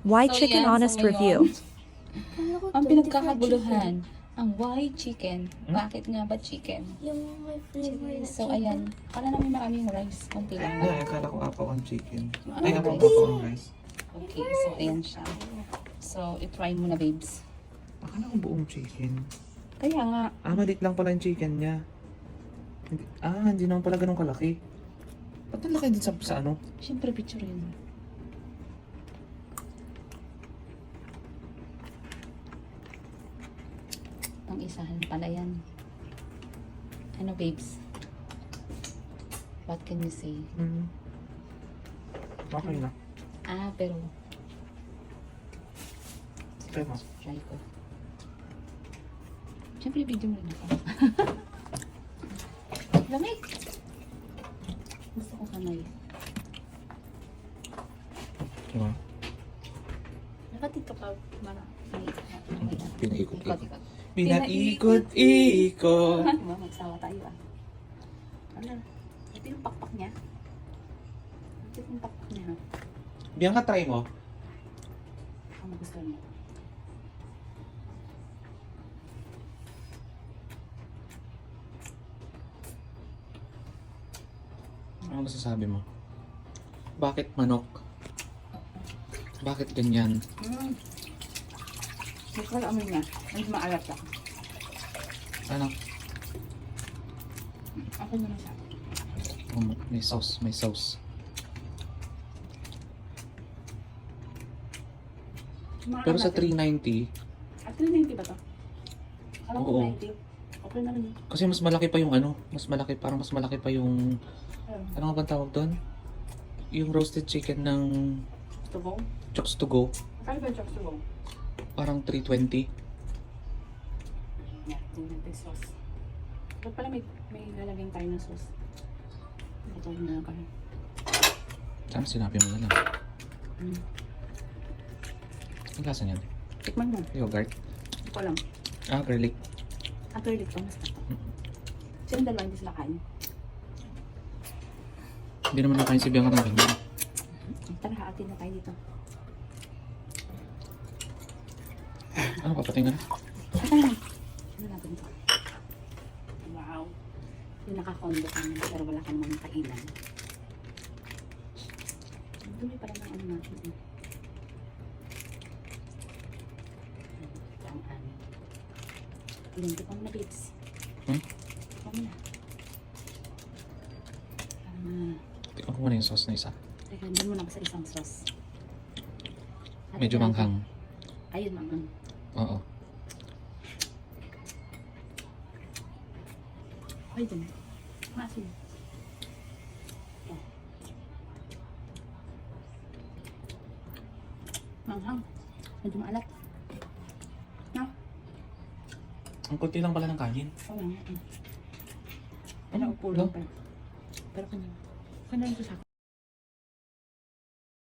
Why So, Chicken yan. Honest So, Review? ngayon, ang pinagkakaguluhan, ang why chicken. Bakit nga ba chicken? Yung may flavor na So, ayan. Akala namin maraming rice. Konti lang. Ay, akala ko apaw ang chicken. Ay, Ay, apaw rice. ang rice. Okay, so ayan siya. So, i-try mo na, babes. Akala ko buong chicken. Kaya nga, Maliit lang pala yung chicken niya. Hindi naman pala ganun kalaki. Ba't ang laki din sa ano? syempre picture yun. Ang isahan pala yan. Ano, babes? What can you say? Okay na. Pero Try mo. try ko. Siyempre, video mo rin ako. Lamig! Gusto ko kamay. Diba? Nakatig ka pa, Mara. Pinaikot-ikot. Ikot-ikot. Pinaikot-ikot. Diba, magsawa tayo Ano? Ito yung pakpak niya. Ito yung pakpak niya, ha? Bianca, try mo. Ano gusto niya? Ano masasabi mo? Bakit manok? Bakit ganyan? Gusto ko amoy niya. Ang maalat lang. Ano? Ako naman siya. May sauce. May sauce. Pero sa 390, At 390 ba to? Alam ko Oo. 90. Okay na rin. kasi mas malaki pa yung ano, parang mas malaki pa yung, Ayun. ano nga bang tawag doon? Yung roasted chicken ng Gusto ko? Chokes to Go, Kaya ba yung chops to go? parang 320. Yeah, tingnan natin sauce. Ba't pala may lalagyan tayo ng sauce? Ito na lang kami. Sana sinabi mo na lang. Ang lasa niyan? Tikman mo. Yogurt? Hindi ko alam. Garlic. Garlic to, mas to. Silang dalawa hindi sila kain. Hindi naman nakain si Bianca ng ganyan. Tara, haatin na tayo dito. Ano, papatay na? Ito na. Ano natin ito? Wow. Yung nakakondo ka naman, pero wala ka naman kainan. Dumi pala ng ano natin. Ito ang amin. Ilan, di pa mo na, babes. Di pa mo na. Tikman ko muna yung sauce na isa. Teka, doon muna ako sa isang sauce. Medyo manghang. Ayun, manghang. Oo. Ay, dun. Maasin. Oh. Manghang. Medyo maalat. No? Ang kunti lang pala ng kanin. Oo nga. Ano, upo lang. Pero kanya. Kanya lang ito sa akin.